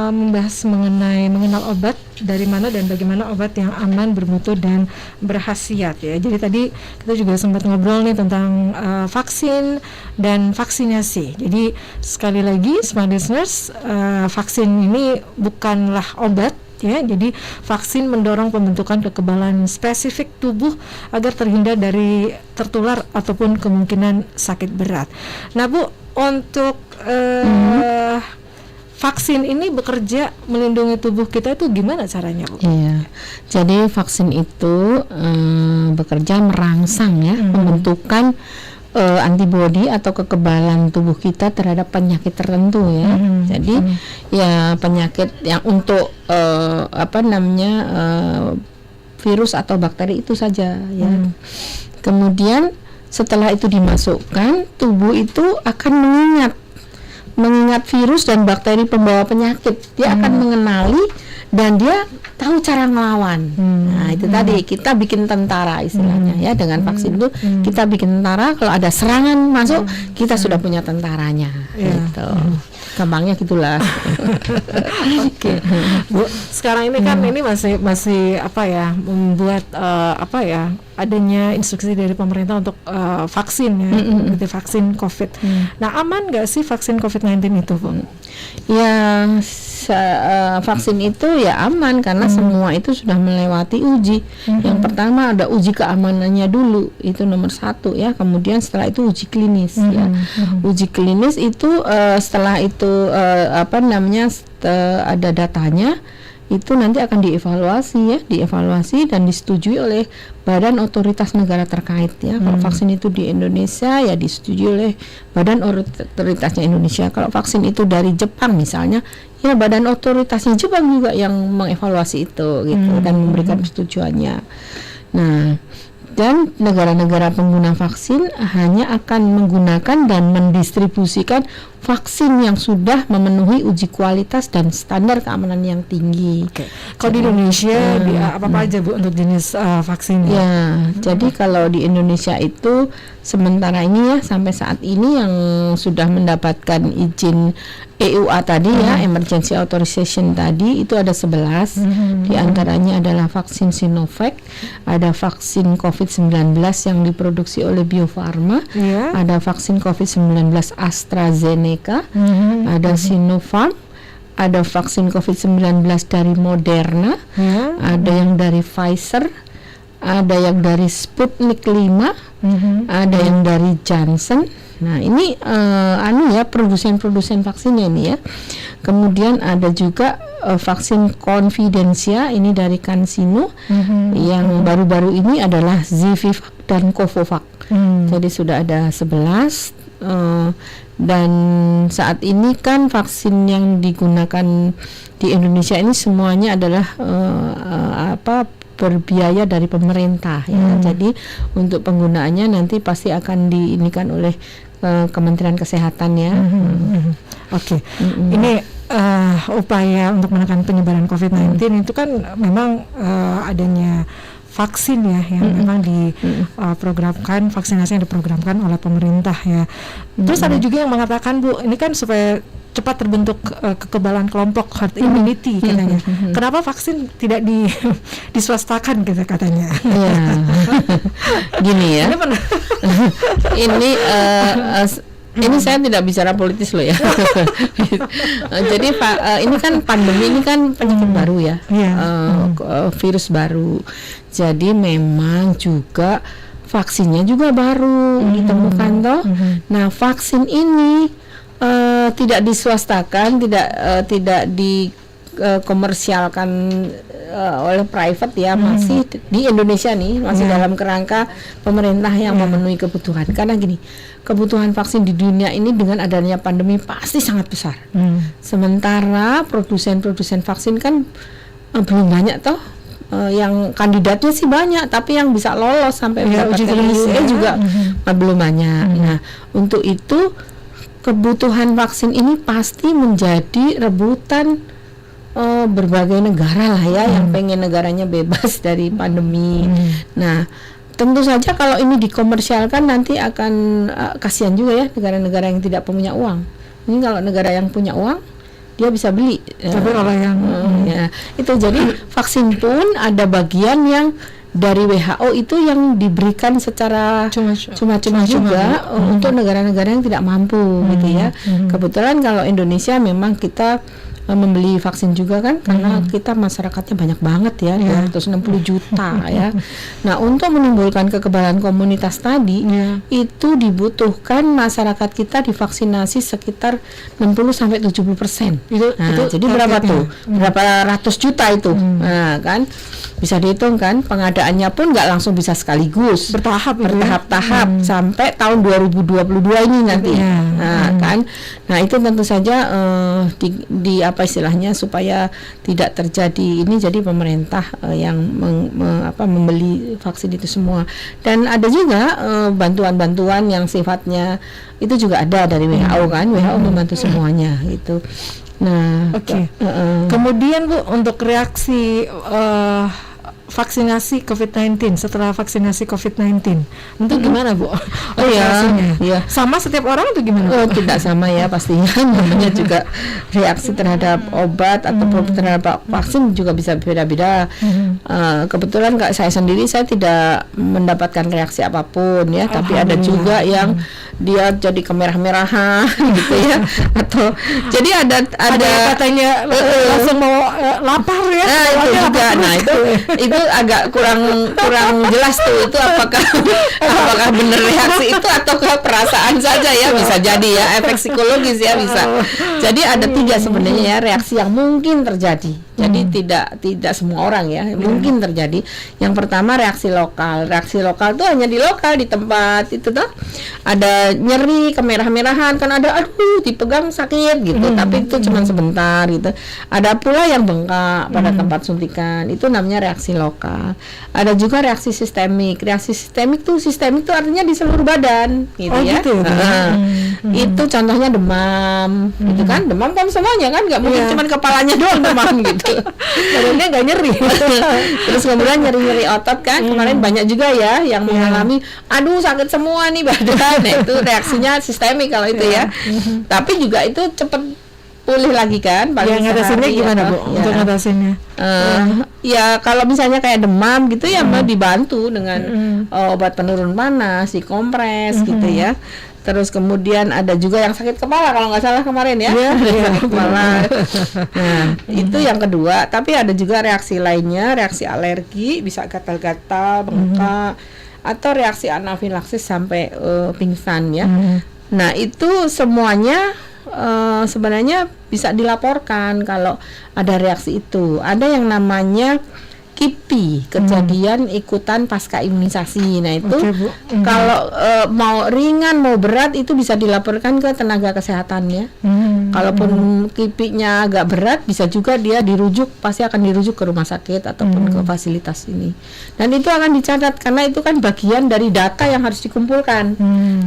membahas mengenal obat, dari mana dan bagaimana obat yang aman, bermutu dan berkhasiat ya. Jadi tadi kita juga sempat ngobrol nih tentang vaksin dan vaksinasi. Jadi sekali lagi smart listeners, vaksin ini bukanlah obat ya. Jadi vaksin mendorong pembentukan kekebalan spesifik tubuh agar terhindar dari tertular ataupun kemungkinan sakit berat. Nah, Bu, untuk vaksin ini bekerja melindungi tubuh kita itu gimana caranya, Bu? Iya, jadi vaksin itu bekerja merangsang ya pembentukan antibodi atau kekebalan tubuh kita terhadap penyakit tertentu ya. Jadi ya penyakit yang untuk virus atau bakteri itu saja ya. Kemudian setelah itu dimasukkan, tubuh itu akan mengingat virus dan bakteri pembawa penyakit. Dia akan mengenali dan dia tahu cara ngelawan. Nah, itu tadi kita bikin tentara istilahnya ya. Dengan vaksin itu kita bikin tentara, kalau ada serangan masuk, kita sudah punya tentaranya. Gitu. Gampangnya gitulah. Oke. Bu, sekarang ini kan ini masih membuat adanya instruksi dari pemerintah untuk vaksin ya, gitu, vaksin COVID. Nah, aman nggak sih vaksin COVID-19 itu, Bu? Ya, vaksin itu ya aman karena semua itu sudah melewati uji. Yang pertama ada uji keamanannya dulu, itu nomor 1 ya. Kemudian setelah itu uji klinis ya. Uji klinis itu setelah itu ada datanya, itu nanti akan dievaluasi dan disetujui oleh badan otoritas negara terkait ya. Kalau vaksin itu di Indonesia ya disetujui oleh badan otoritasnya Indonesia. Kalau vaksin itu dari Jepang misalnya, ya badan otoritasnya Jepang juga yang mengevaluasi itu gitu dan memberikan persetujuannya. Nah, dan negara-negara pengguna vaksin hanya akan menggunakan dan mendistribusikan vaksin yang sudah memenuhi uji kualitas dan standar keamanan yang tinggi. Oke. Kalau di Indonesia apa aja, Bu, untuk jenis vaksinnya? Ya, jadi kalau di Indonesia itu sementara ini ya sampai saat ini yang sudah mendapatkan izin EUA tadi ya, emergency authorization tadi itu ada 11. Di antaranya adalah vaksin Sinovac, ada vaksin COVID-19 yang diproduksi oleh Bio Farma, ada vaksin COVID-19 AstraZeneca, ada Sinopharm, ada vaksin COVID-19 dari Moderna, ada yang dari Pfizer, ada yang dari Sputnik 5, ada yang dari Janssen. Nah, ini produsen-produsen vaksinnya ini ya. Kemudian ada juga vaksin Confidencia ini dari CanSino. Yang baru-baru ini adalah Zivivac dan Covovac. Jadi sudah ada 11 dan saat ini kan vaksin yang digunakan di Indonesia ini semuanya adalah berbiaya dari pemerintah ya. Jadi untuk penggunaannya nanti pasti akan diinikan oleh Kementerian Kesehatan ya. Oke. Ini upaya untuk menekan penyebaran COVID-19 itu kan memang adanya vaksin ya yang memang diprogramkan, vaksinasi yang diprogramkan oleh pemerintah ya. Terus ada juga yang mengatakan, Bu, ini kan supaya cepat terbentuk kekebalan kelompok herd immunity katanya. Kenapa vaksin tidak diswastakan gitu katanya? Ya. Gini ya. Ini saya tidak bicara politis loh ya. Jadi ini kan pandemi, ini kan penyakit baru ya, virus baru. Jadi memang juga vaksinnya juga baru ditemukan toh. Nah, vaksin ini tidak diswastakan, tidak dikomersialkan oleh private ya, masih di Indonesia nih, masih dalam kerangka pemerintah yang memenuhi kebutuhan. Karena gini, kebutuhan vaksin di dunia ini dengan adanya pandemi pasti sangat besar. Sementara produsen vaksin kan belum banyak toh. Yang kandidatnya sih banyak, tapi yang bisa lolos sampai mendapatkan EUA juga belum banyak. Nah, untuk itu kebutuhan vaksin ini pasti menjadi rebutan berbagai negara lah ya, yang pengen negaranya bebas dari pandemi. Nah, tentu saja kalau ini dikomersialkan nanti akan kasihan juga ya negara-negara yang tidak punya uang. Ini kalau negara yang punya uang dia bisa beli. Tapi kalau yang itu jadi vaksin pun ada bagian yang dari WHO itu yang diberikan secara cuma-cuma juga untuk negara-negara yang tidak mampu gitu ya. Kebetulan kalau Indonesia memang kita membeli vaksin juga kan, karena kita masyarakatnya banyak banget ya, 260 juta ya. Nah, untuk menimbulkan kekebalan komunitas tadi, itu dibutuhkan masyarakat kita divaksinasi sekitar 60-70%. Nah, jadi berapa tuh? Berapa ratus juta itu? Nah, kan bisa dihitung kan, pengadaannya pun nggak langsung bisa sekaligus, bertahap-tahap sampai tahun 2022 ini nanti. Nah, kan, nah itu tentu saja di apa istilahnya supaya tidak terjadi ini, jadi pemerintah yang membeli vaksin itu semua. Dan ada juga bantuan-bantuan yang sifatnya itu juga ada dari WHO kan, WHO membantu semuanya itu. Nah, kemudian Bu, untuk reaksi vaksinasi COVID-19 setelah vaksinasi COVID-19 itu gimana Bu? Iya. Sama setiap orang itu gimana? Oh, tidak sama ya pastinya. Namanya juga reaksi terhadap obat ataupun terhadap vaksin juga bisa beda-beda. Kebetulan saya sendiri saya tidak mendapatkan reaksi apapun ya, tapi ada juga yang dia jadi kemerah-merahan gitu ya, atau jadi ada katanya langsung mau lapar ya. Nah, itu juga. Nah, itu agak kurang jelas tuh, itu apakah benar reaksi itu ataukah perasaan saja ya, bisa jadi ya, efek psikologis ya bisa. Jadi ada 3 sebenarnya ya reaksi yang mungkin terjadi. Jadi tidak semua orang ya, mungkin terjadi. Yang pertama reaksi lokal. Reaksi lokal tuh hanya di lokal, di tempat itu tuh ada nyeri, kemerah-merahan, kan ada dipegang sakit gitu, tapi itu cuma sebentar gitu. Ada pula yang bengkak pada tempat suntikan, itu namanya reaksi lokal. Ada juga reaksi sistemik. Reaksi sistemik tuh artinya di seluruh badan gitu ya. Gitu. Itu contohnya demam gitu kan. Demam kan semuanya kan, nggak mungkin cuma kepalanya doang demam gitu. Badannya nggak nyeri. Terus kemudian nyeri-nyeri otot kan, kemarin banyak juga ya yang mengalami aduh sakit semua nih badan. Nah, itu reaksinya sistemik kalau itu ya. Tapi juga itu cepet pulih lagi kan. Yang ngatasinnya gimana Bu? Untuk ngatasinnya? Ya kalau misalnya kayak demam gitu ya mau dibantu dengan obat penurun panas, dikompres gitu ya. Terus kemudian ada juga yang sakit kepala kalau nggak salah kemarin ya, sakit kepala. Nah, itu yang kedua. Tapi ada juga reaksi lainnya, reaksi alergi, bisa gatal-gatal, bengkak, atau reaksi anafilaksis sampai pingsan ya. Nah, itu semuanya sebenarnya bisa dilaporkan kalau ada reaksi itu. Ada yang namanya KIPI, kejadian ikutan pasca imunisasi. Nah itu kalau mau ringan mau berat itu bisa dilaporkan ke tenaga kesehatan ya. Kalaupun KIPI-nya agak berat bisa juga dia pasti akan dirujuk ke rumah sakit ataupun ke fasilitas ini. Dan itu akan dicatat karena itu kan bagian dari data yang harus dikumpulkan.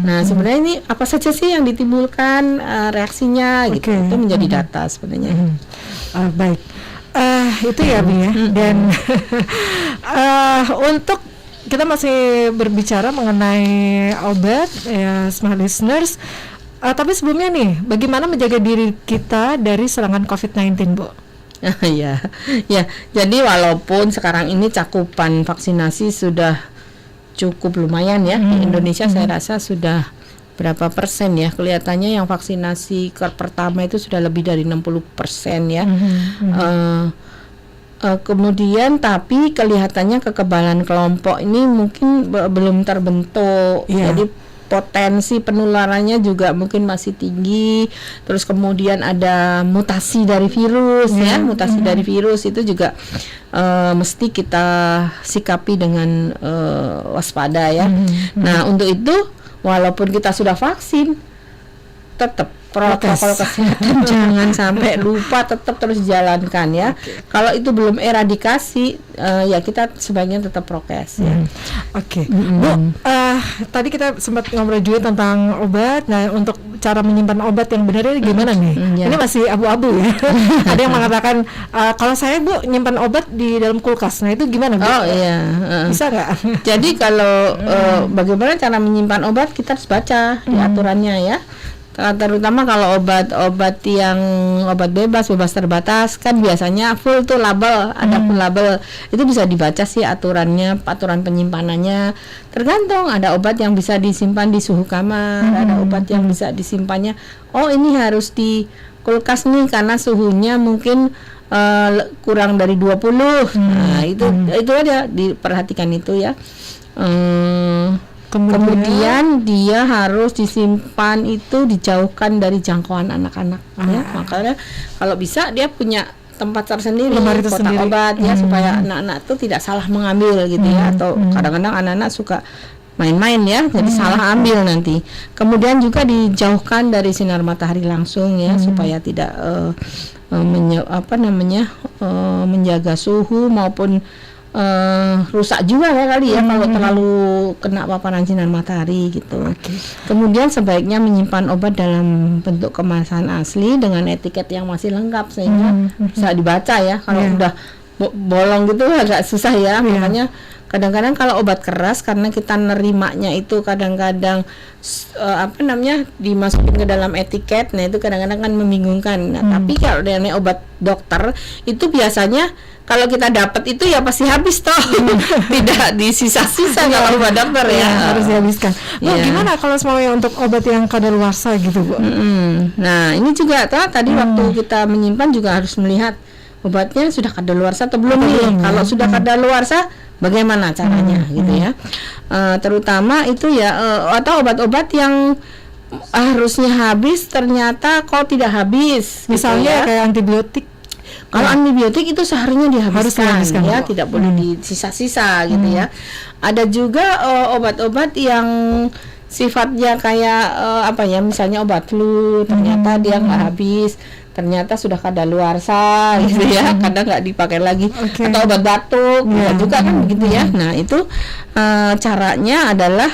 Nah sebenarnya ini apa saja sih yang ditimbulkan reaksinya gitu. Itu menjadi data sebenarnya. Baik. Itu ya Bing ya. Dan untuk kita masih berbicara mengenai obat ya, smart listeners. Tapi sebelumnya nih, bagaimana menjaga diri kita dari serangan COVID-19, Bu? Ya. Jadi walaupun sekarang ini cakupan vaksinasi sudah cukup lumayan ya di Indonesia, saya rasa sudah berapa persen ya, kelihatannya yang vaksinasi pertama itu sudah lebih dari 60% ya. Kemudian tapi kelihatannya kekebalan kelompok ini mungkin belum terbentuk. Jadi potensi penularannya juga mungkin masih tinggi. Terus kemudian ada mutasi dari virus ya, mutasi dari virus itu juga mesti kita sikapi dengan waspada ya. Nah, untuk itu walaupun kita sudah vaksin, tetap protokol kesehatan jangan sampai lupa, tetap terus jalankan ya. Kalau itu belum eradikasi, ya kita sebaiknya tetap prokes ya. Bu, tadi kita sempat ngobrol juga tentang obat. Nah, untuk cara menyimpan obat yang benar gimana nih? Ini masih abu-abu ya. Ada yang mengatakan kalau saya Bu nyimpan obat di dalam kulkas. Nah, itu gimana Bu? Bisa nggak? Jadi kalau bagaimana cara menyimpan obat, kita harus baca di aturannya ya. Terutama kalau obat yang obat bebas terbatas kan biasanya full tuh label, ada full label. Itu bisa dibaca sih aturan penyimpanannya. Tergantung, ada obat yang bisa disimpan di suhu kamar, ada obat yang bisa disimpannya. Oh, ini harus di kulkas nih karena suhunya mungkin kurang dari 20. Nah, itu aja diperhatikan itu ya. Kemudian dia harus disimpan itu dijauhkan dari jangkauan anak-anak ya. Makanya kalau bisa dia punya tempat tersendiri, kotak obat ya, supaya anak-anak itu tidak salah mengambil gitu ya. Atau kadang-kadang anak-anak suka main-main ya, jadi salah ambil nanti. Kemudian juga dijauhkan dari sinar matahari langsung ya, supaya tidak menjaga suhu maupun rusak juga ya kali ya kalau terlalu kena paparan sinar matahari gitu. Kemudian sebaiknya menyimpan obat dalam bentuk kemasan asli dengan etiket yang masih lengkap sehingga bisa dibaca ya. Kalau udah bolong gitu agak susah ya. Makanya kadang-kadang kalau obat keras karena kita nerimanya itu kadang-kadang dimasukin ke dalam etiket, nah itu kadang-kadang kan membingungkan. Nah, tapi kalau dari obat dokter itu biasanya kalau kita dapat itu ya pasti habis toh. Tidak disisa-sisa kalau obat dokter ya. Harus dihabiskan. Gimana kalau semuanya untuk obat yang kadaluarsa gitu, Bu? Nah, ini juga tadi waktu kita menyimpan juga harus melihat obatnya sudah kadaluarsa atau belum nih. Kalau sudah kadaluarsa bagaimana caranya gitu ya. Terutama itu ya atau obat-obat yang harusnya habis ternyata kok tidak habis. Misalnya gitu ya. kayak antibiotik. Kalau antibiotik itu seharusnya dihabiskan ya, tidak boleh disisa-sisa gitu ya. Ada juga obat-obat yang sifatnya kayak misalnya obat flu ternyata dia nggak habis, ternyata sudah kadaluarsa gitu ya, kadang nggak dipakai lagi. Atau obat batuk juga kan begitu ya. Nah itu caranya adalah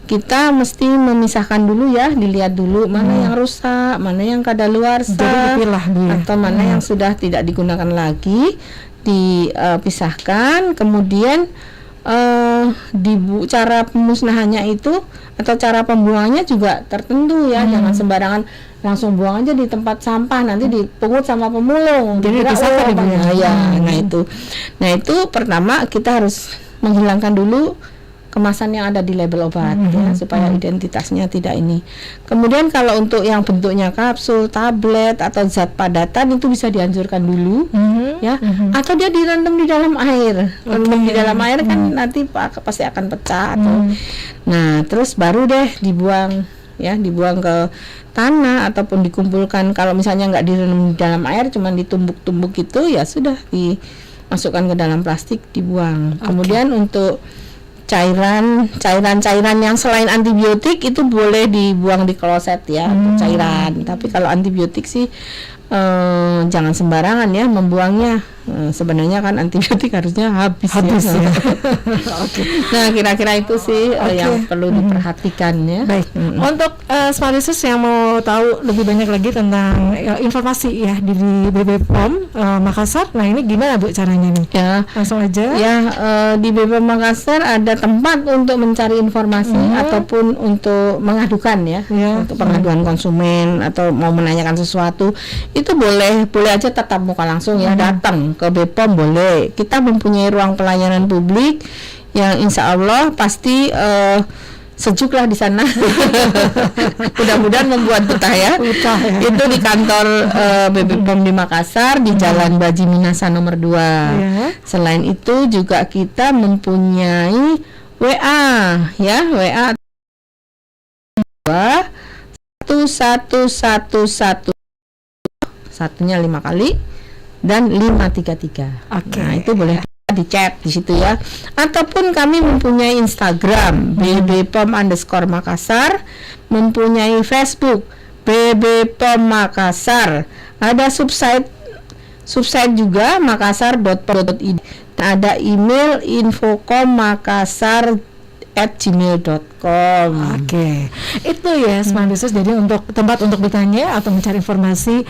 kita mesti memisahkan dulu ya, dilihat dulu mana yang rusak, mana yang kadaluarsa, atau mana yang sudah tidak digunakan lagi, dipisahkan. Kemudian cara pemusnahannya itu atau cara pembuangannya juga tertentu ya, jangan sembarangan langsung buang aja di tempat sampah, nanti dipungut sama pemulung. Jadi dipisahkan Nah itu pertama kita harus menghilangkan dulu kemasan yang ada di label obat ya, supaya identitasnya tidak ini. Kemudian kalau untuk yang bentuknya kapsul, tablet atau zat padatan itu bisa dianjurkan dulu ya, atau dia direndam di dalam air. Rendam di dalam air kan nanti pasti akan pecah atau nah terus baru deh dibuang ke tanah ataupun dikumpulkan. Kalau misalnya nggak direndam di dalam air, cuman ditumbuk-tumbuk gitu ya sudah dimasukkan ke dalam plastik, dibuang. Kemudian untuk cairan yang selain antibiotik itu boleh dibuang di kloset ya, untuk cairan. Tapi kalau antibiotik sih jangan sembarangan ya membuangnya. Sebenarnya kan antibiotik harusnya habis ya. Nah kira-kira itu sih yang perlu diperhatikan ya. Baik. Untuk Smart Users yang mau tahu lebih banyak lagi tentang informasi ya di BPOM Makassar, nah ini gimana Bu caranya nih? Ya langsung aja. Ya di BPOM Makassar ada tempat untuk mencari informasi ataupun untuk mengadukan ya, untuk pengaduan konsumen atau mau menanyakan sesuatu itu boleh aja tatap muka langsung ya, datang ke BPOM boleh. Kita mempunyai ruang pelayanan publik yang insya Allah pasti sejuk lah di sana. Mudah-mudahan membuat betah ya. Itu di kantor BPOM di Makassar di Jalan Baji Minasa nomor 2. Selain itu juga kita mempunyai WA ya, WA 1111 satunya 5 kali dan 533. Nah, itu boleh di chat di situ ya. Ataupun kami mempunyai Instagram bbpom_Makassar, mempunyai Facebook bbpom Makassar. Ada subsite juga makassar.pom.id. Ada email infocom@gmail.com. Itu ya Smart Users. Jadi untuk tempat untuk bertanya atau mencari informasi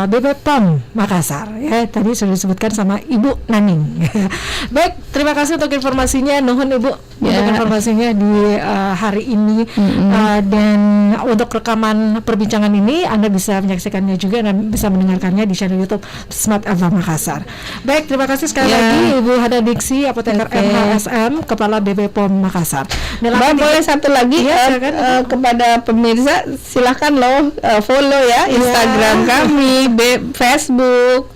BPOM Makassar ya, tadi sudah disebutkan sama Ibu Naning. Baik, terima kasih untuk informasinya. Nuhun Ibu untuk informasinya di hari ini. Dan untuk rekaman perbincangan ini Anda bisa menyaksikannya juga dan bisa mendengarkannya di channel YouTube Smart FM Makassar. Baik, terima kasih sekali lagi Ibu Hada Diksi, apoteker MHSM, Kepala BPOM Makassar. Boleh satu lagi kepada pemirsa, silahkan loh follow ya Instagram kami, Facebook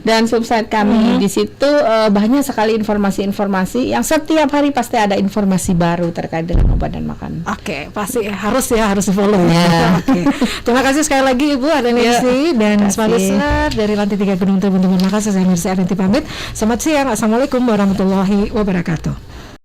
dan website kami. Di situ banyak sekali informasi-informasi yang setiap hari pasti ada informasi baru terkait dengan obat dan makanan. Oke, pasti harus di follow ya. Oke. Terima kasih sekali lagi Ibu Adenisi dan semua listener dari Lantai 3 Gedung Tribun Makassar. Saya Mirsa Arinti pamit. Selamat siang. Assalamualaikum warahmatullahi wabarakatuh.